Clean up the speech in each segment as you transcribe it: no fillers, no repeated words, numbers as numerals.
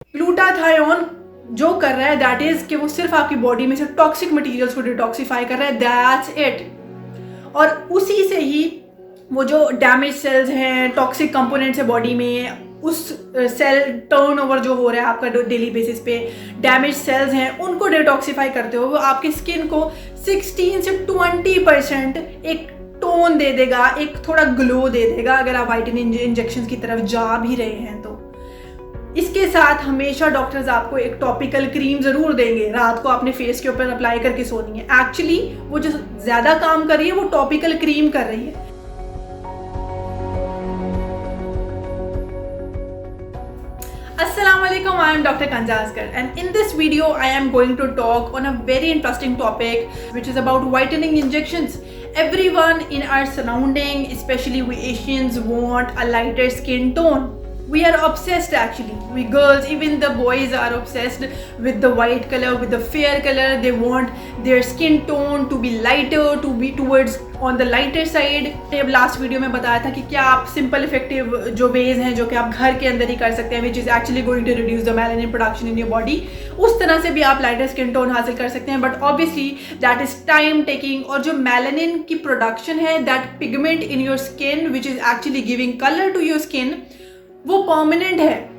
Glutathione जो कर रहा है दैट इज कि वो सिर्फ आपकी बॉडी में से टॉक्सिक मटेरियल्स को डिटॉक्सिफाई कर रहा है, दैट्स इट। और उसी से ही वो जो डैमेज सेल्स हैं, टॉक्सिक कंपोनेंट्स है बॉडी में, उस सेल टर्नओवर जो हो रहा है आपका डेली बेसिस पे, डैमेज सेल्स हैं उनको डिटॉक्सिफाई करते हुए वो आपकी स्किन को 16 से 20% एक टोन दे देगा, एक थोड़ा ग्लो दे देगा अगर आप वाइटनिंग इंजेक्शन की तरफ जा भी रहे हैं तो। इसके साथ हमेशा डॉक्टर्स आपको एक टॉपिकल क्रीम ज़रूर देंगे, रात को आपने फेस के ऊपर अप्लाई करके सोनी है। एक्चुअली वो जो ज़्यादा काम कर रही है वो टॉपिकल क्रीम कर रही है। Assalamualaikum, I am Dr. Kanjazkar and in this video I am going to talk on a very interesting topic which is about whitening injections. Everyone in our surrounding, especially we Asians, want a lighter skin tone. We are obsessed actually. We girls, even the boys are obsessed with the white color, with the fair color. They want their skin tone to be lighter, to be towards on the lighter side. अब last video में बताया था कि क्या आप simple effective जो veg हैं जो कि आप घर के अंदर ही कर सकते हैं, which is actually going to reduce the melanin production in your body, उस तरह से भी आप लाइटर स्किन टोन हासिल कर सकते हैं। But obviously that is time taking, और जो मेलानिन की प्रोडक्शन है, that pigment in your skin which is actually giving colour to your skin, वो परमानेंट है,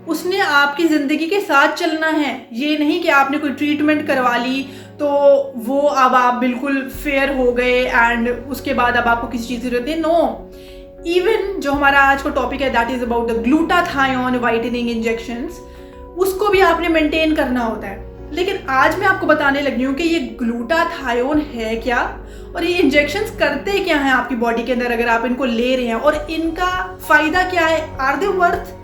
उसने आपकी ज़िंदगी के साथ चलना है। ये नहीं कि आपने कोई ट्रीटमेंट करवा ली तो वो अब आप बिल्कुल फेयर हो गए एंड उसके बाद अब आपको किसी चीज़ की जरूरत है। नो, इवन जो हमारा आज का टॉपिक है that is about the glutathione whitening injections, उसको भी आपने मेंटेन करना होता है। लेकिन आज मैं आपको बताने लगी हूँ कि ये ग्लूटाथायोन है क्या और ये इंजेक्शंस करते क्या हैं आपकी बॉडी के अंदर अगर आप इनको ले रहे हैं, और इनका फ़ायदा क्या है। आर दे वर्थ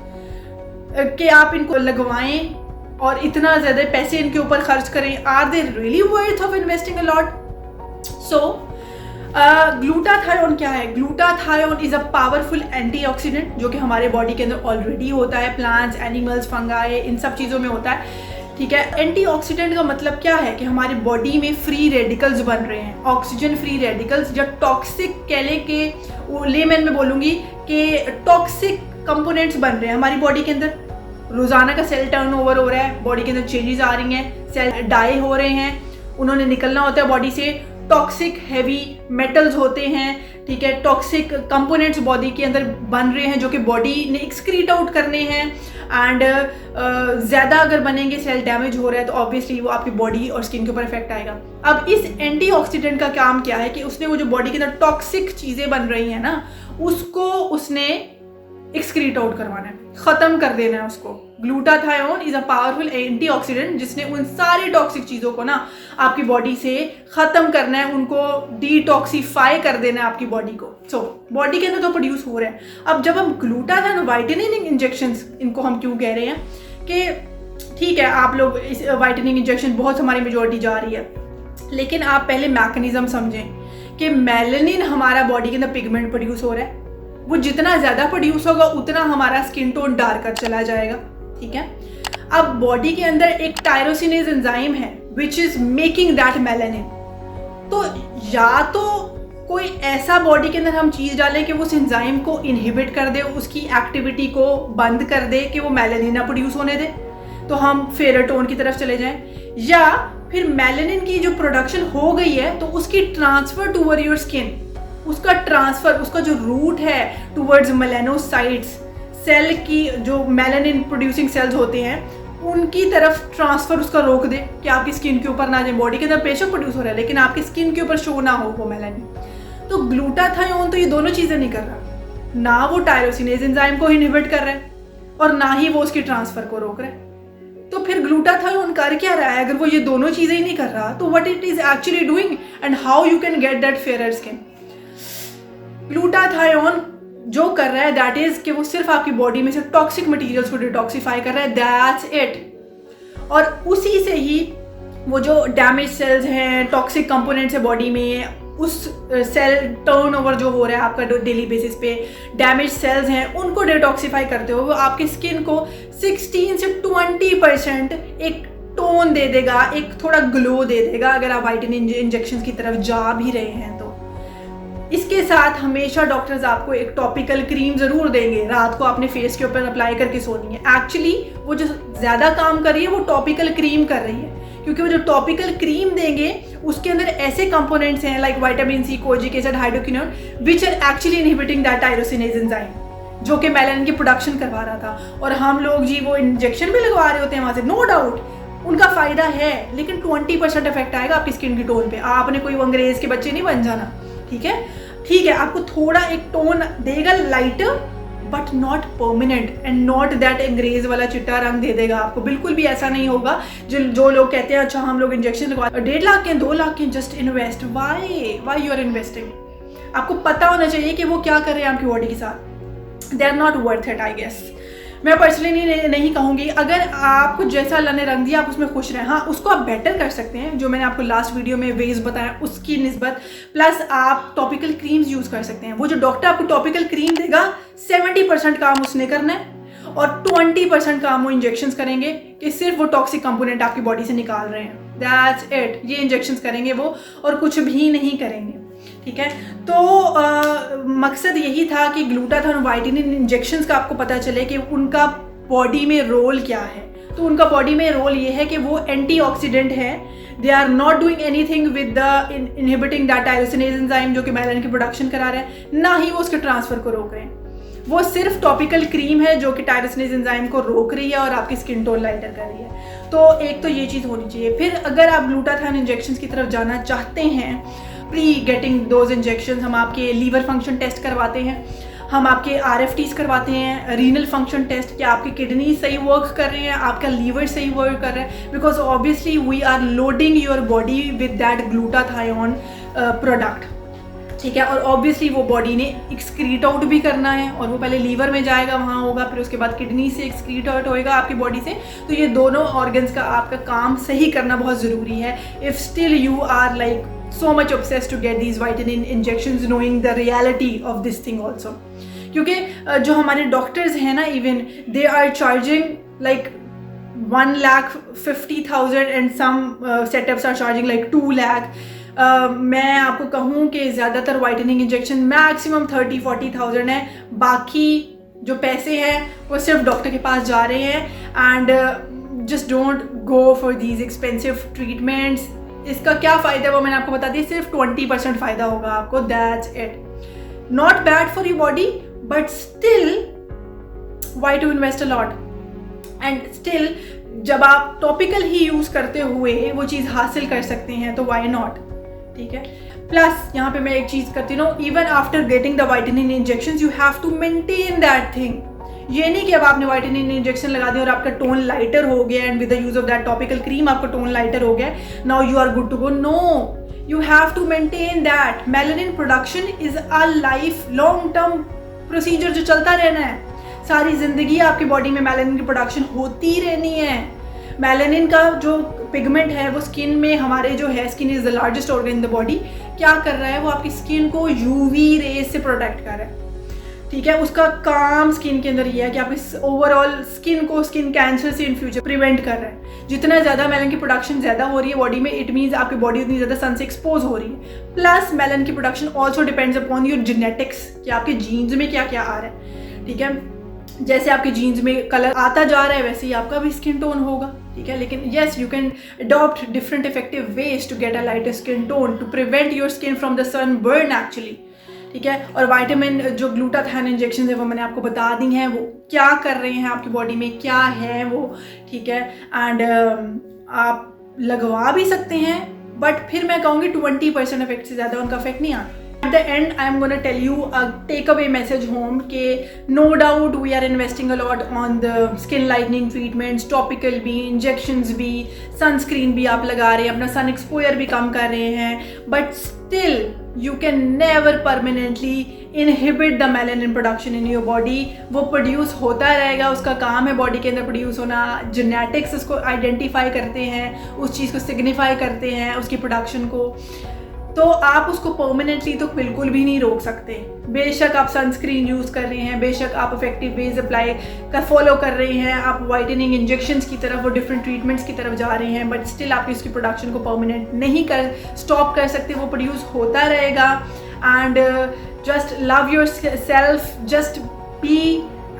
कि आप इनको लगवाएं और इतना ज़्यादा पैसे इनके ऊपर खर्च करें? Are they really worth of investing a lot? So glutathione क्या है? Glutathione is a powerful antioxidant जो कि हमारे बॉडी के अंदर ऑलरेडी होता है, प्लांट्स, एनिमल्स, फंगाई, इन सब चीज़ों में होता है। ठीक है, एंटीऑक्सीडेंट का मतलब क्या है कि हमारी बॉडी में फ्री रेडिकल्स बन रहे हैं, ऑक्सीजन फ्री रेडिकल्स, जो टॉक्सिक कहले के लेमन में बोलूँगी कि टॉक्सिक कंपोनेंट्स बन रहे हैं हमारी बॉडी के अंदर। रोज़ाना का सेल टर्नओवर हो रहा है, बॉडी के अंदर चेंजेस आ रही हैं, सेल डाई हो रहे हैं, उन्होंने निकलना होता है बॉडी से। टॉक्सिक हैवी मेटल्स होते हैं, ठीक है, टॉक्सिक कंपोनेंट्स बॉडी के अंदर बन रहे हैं जो कि बॉडी ने एक्सक्रीट आउट करने हैं। एंड ज़्यादा अगर बनेंगे, सेल डैमेज हो रहा है तो ऑब्वियसली वो आपकी बॉडी और स्किन के ऊपर इफेक्ट आएगा। अब इस एंटीऑक्सीडेंट का काम क्या है कि उसने वो जो बॉडी के अंदर टॉक्सिक चीज़ें बन रही हैं ना, उसको उसने एक्सक्रीट आउट करवाना है, ख़त्म कर देना है उसको। Glutathione is a powerful antioxidant जिसने उन सारी टॉक्सिक चीज़ों को ना आपकी बॉडी से ख़त्म करना है, उनको डिटॉक्सीफाई कर देना है आपकी बॉडी को। सो बॉडी के अंदर तो प्रोड्यूस हो रहा है। अब जब हम ग्लूटाथायोन वाइटनिंग इंजेक्शंस, इनको हम क्यों कह रहे हैं कि ठीक है आप लोग इस वाइटनिंग इंजेक्शन बहुत हमारी मेजॉरिटी जा रही है, लेकिन आप पहले मैकेनिज्म समझें कि मेलानिन हमारा बॉडी के अंदर पिगमेंट प्रोड्यूस हो रहा है, वो जितना ज़्यादा प्रोड्यूस होगा उतना हमारा स्किन टोन डार्कर चला जाएगा। ठीक है, अब बॉडी के अंदर एक टायरोसिनेज एंजाइम है which is making that melanin. तो या तो कोई ऐसा बॉडी के अंदर हम चीज़ डालें कि वो उस एंजाइम को इनहिबिट कर दे, उसकी एक्टिविटी को बंद कर दे कि वो मेलानिन ना प्रोड्यूस होने दे, तो हम फेयर टोन की तरफ चले जाएं, या फिर मेलानिन की जो प्रोडक्शन हो गई है तो उसकी ट्रांसफ़र टूवर्ड योर स्किन, उसका ट्रांसफ़र, उसका जो रूट है टूवर्ड्स मेलानोसाइट्स, सेल की जो मेलानिन प्रोड्यूसिंग सेल्स होते हैं उनकी तरफ ट्रांसफ़र उसका रोक दे कि आपकी स्किन के ऊपर ना जाए। बॉडी के अंदर बेशक प्रोड्यूस हो रहा है लेकिन आपकी स्किन के ऊपर शो ना हो वो मेलानिन। तो ग्लूटाथायोन तो ये दोनों चीज़ें नहीं कर रहा, ना वो टायरोसिनेज एंजाइम को इनहिबिट कर रहा है और ना ही वो उसकी ट्रांसफ़र को रोक रहा है। तो फिर ग्लूटाथायोन कर क्या रहा है अगर वो ये दोनों चीज़ें ही नहीं कर रहा? तो what it is actually doing and how you can get that fair skin? Glutathione जो कर रहा है दैट इज कि वो सिर्फ आपकी बॉडी में से टॉक्सिक मटेरियल्स को डिटॉक्सिफाई कर रहा है, दैट्स इट। और उसी से ही वो जो डैमेज सेल्स हैं, टॉक्सिक कंपोनेंट्स है बॉडी में, उस सेल टर्नओवर जो हो रहा है आपका डेली बेसिस पे, डैमेज सेल्स हैं उनको डिटॉक्सिफाई करते हुए वो आपकी स्किन को 16 से 20% एक टोन दे देगा, एक थोड़ा ग्लो दे देगा अगर आप वाइटनिंग इंजेक्शन की तरफ जा भी रहे हैं तो। इसके साथ हमेशा डॉक्टर्स आपको एक टॉपिकल क्रीम ज़रूर देंगे, रात को आपने फेस के ऊपर अप्लाई करके सोनी है। एक्चुअली वो जो ज़्यादा काम कर रही है वो टॉपिकल क्रीम कर रही है, क्योंकि वो जो टॉपिकल क्रीम देंगे उसके अंदर ऐसे कंपोनेंट्स हैं like vitamin C, kojic acid, hydroquinone which are actually inhibiting that tyrosinase enzyme जो कि मेलानिन की प्रोडक्शन करवा रहा था। और हम लोग जी वो इंजेक्शन भी लगवा रहे होते हैं वहाँ से, नो डाउट उनका फ़ायदा है, लेकिन 20% इफेक्ट आएगा आपकी स्किन की टोन पे। आपने कोई अंग्रेज़ के बच्चे नहीं बन जाना, ठीक है, आपको थोड़ा एक टोन देगा lighter, but not permanent and not that अंग्रेज वाला चिट्टा रंग दे देगा आपको। बिल्कुल भी ऐसा नहीं होगा जो लोग कहते हैं अच्छा हम लोग इंजेक्शन लगवा 1.5 लाख के 2 लाख के, just invest. Why you are investing? आपको पता होना चाहिए कि वो क्या कर रहे हैं आपकी बॉडी के साथ। They are not worth it, I guess. मैं पर्सनली नहीं कहूँगी, अगर आपको जैसा अल्लाह ने रंग दिया आप उसमें खुश रहें। हाँ, उसको आप बेटर कर सकते हैं, जो मैंने आपको लास्ट वीडियो में वेज बताया उसकी निस्बत, प्लस आप टॉपिकल क्रीम्स यूज़ कर सकते हैं। वो जो डॉक्टर आपको टॉपिकल क्रीम देगा 70% काम उसने करना है और 20% काम वो इंजेक्शंस करेंगे कि सिर्फ वो टॉक्सिक कंपोनेंट आपकी बॉडी से निकाल रहे हैं। दैट्स इट, ये इंजेक्शंस करेंगे वो और कुछ भी नहीं करेंगे, ठीक है। तो मकसद यही था कि ग्लूटाथियोन वाइटनिन इंजेक्शंस का आपको पता चले कि उनका बॉडी में रोल क्या है। तो उनका बॉडी में रोल ये है कि वो एंटीऑक्सीडेंट है। They are not doing anything with the inhibiting that tyrosinase enzyme जो कि मेलानिन की प्रोडक्शन करा रहा है, ना ही वो उसके ट्रांसफर को रोक रहे हैं। वो सिर्फ टॉपिकल क्रीम है जो कि टायरोसिनेज एंजाइम को रोक रही है और आपकी स्किन टोन लाइटर कर रही है। तो एक तो ये चीज़ होनी चाहिए। फिर अगर आप ग्लूटाथियोन इंजेक्शंस की तरफ जाना चाहते हैं, प्री गेटिंग दोज इंजेक्शंस, हम आपके लीवर फंक्शन टेस्ट करवाते हैं, हम आपके RFTs करवाते हैं, रीनल फंक्शन टेस्ट, कि आपकी किडनी सही वर्क कर रहे हैं, आपका लीवर सही वर्क कर रहा है, because obviously we are loading your body with that glutathione product, ठीक है। और ऑब्वियसली वो बॉडी ने एक्सक्रीट आउट भी करना है और वो पहले लीवर में जाएगा, वहाँ होगा, फिर उसके बाद किडनी से एक्सक्रीट आउट होएगा आपकी बॉडी से। तो ये दोनों ऑर्गन्स का आपका काम सही करना बहुत ज़रूरी है। If still you are like so much obsessed to get these vitamin injections knowing the reality of this thing also, क्योंकि जो हमारे डॉक्टर्स हैं ना, even they are charging like 1,50,000 and some setups are charging like 2 lakh। मैं आपको कहूँ कि ज़्यादातर वाइटनिंग इंजेक्शन मैक्सिमम 30-40,000 है। बाकी जो पैसे हैं वो सिर्फ डॉक्टर के पास जा रहे हैं। And just don't go for these expensive treatments. इसका क्या फ़ायदा है वो मैंने आपको बता दिया, सिर्फ 20% फ़ायदा होगा आपको। That's it. Not bad for your body, but still why to invest a lot. And still जब आप टॉपिकल ही यूज़ करते हुए वो चीज़ हासिल कर सकते हैं तो वाई नॉट, ठीक है। प्लस यहाँ पे मैं एक चीज़ करती हूँ, even after getting the whitening injections you have to maintain that thing. ये नहीं कि अब आपने वाइटनिन इंजेक्शन लगा दिया और आपका टोन लाइटर हो गया and with the use of that topical cream आपका टोन लाइटर हो गया, now you are good to go. No, you have to maintain that. Melanin production is a life long term procedure जो चलता रहना है। सारी जिंदगी आपकी बॉडी में मेलानिन की प्रोडक्शन होती रहनी है। मेलानिन का जो पिगमेंट है वो स्किन में, हमारे जो है, skin is the largest organ in the body, क्या कर रहा है वो आपकी स्किन को यूवी रेज से प्रोटेक्ट कर रहा है, ठीक है। उसका काम स्किन के अंदर ये है कि आपकी ओवरऑल स्किन को स्किन कैंसर से इन फ्यूचर प्रिवेंट कर रहा है। जितना ज़्यादा मेलन की प्रोडक्शन ज़्यादा हो रही है बॉडी में, इट मीन्स आपकी बॉडी उतनी ज़्यादा सन से एक्सपोज हो रही है। प्लस मेलन की production also depends upon your genetics, कि आपके जीन्स में क्या क्या आ रहा है, ठीक है। जैसे आपके जीन्स में कलर आता जा रहा है वैसे ही आपका भी स्किन टोन होगा, ठीक है। लेकिन yes, you can adopt different effective ways to get a lighter skin tone to prevent your skin from the sun burn actually, ठीक है। और विटामिन जो ग्लूटाथियोन इंजेक्शन है वो मैंने आपको बता दी हैं वो क्या कर रहे हैं आपकी बॉडी में, क्या है वो, ठीक है। एंड आप लगवा भी सकते हैं, बट फिर मैं कहूँगी 20% इफेक्ट से ज़्यादा उनका इफेक्ट नहीं आता। At the end, I am going to tell you a takeaway message home कि no doubt we are investing a lot on the skin lightening treatments, topical भी, injections भी, sunscreen भी आप लगा रहे हैं, अपना sun exposure भी कम कर रहे हैं, but still you can never permanently inhibit the melanin production in your body। वो प्रोड्यूस होता रहेगा, उसका काम है बॉडी के अंदर प्रोड्यूस होना। जेनेटिक्स उसको आइडेंटिफाई करते हैं, उस चीज़ को सिग्निफाई करते हैं, उसकी प्रोडक्शन को। तो आप उसको परमानेंटली तो बिल्कुल भी नहीं रोक सकते। बेशक आप सनस्क्रीन यूज़ कर रहे हैं, बेशक आप इफेक्टिव वेज अप्लाई का फॉलो कर रहे हैं, आप वाइटनिंग इंजेक्शंस की तरफ, वो डिफरेंट ट्रीटमेट्स की तरफ जा रहे हैं, बट स्टिल आप उसकी प्रोडक्शन को परमानेंट नहीं स्टॉप कर सकते। वो प्रोड्यूस होता रहेगा। And just love your self, just be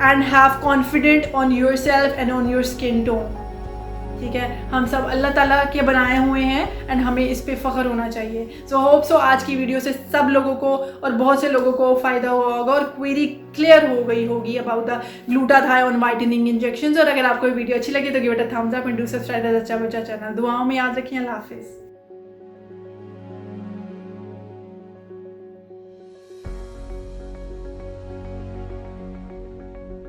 and have confident on your self and on your skin tone. ठीक है, हम सब अल्लाह ताला के बनाए हुए हैं एंड हमें इस पे फ़ख्र होना चाहिए। सो होप सो आज की वीडियो से सब लोगों को और बहुत से लोगों को फ़ायदा हुआ होगा और क्वेरी क्लियर हो गई होगी about the glutathione whitening injection. और अगर आपको वीडियो अच्छी लगी तो give it a thumbs up and do subscribe to the channel. दुआओं में याद रखिए। अल्लाह हाफिज़।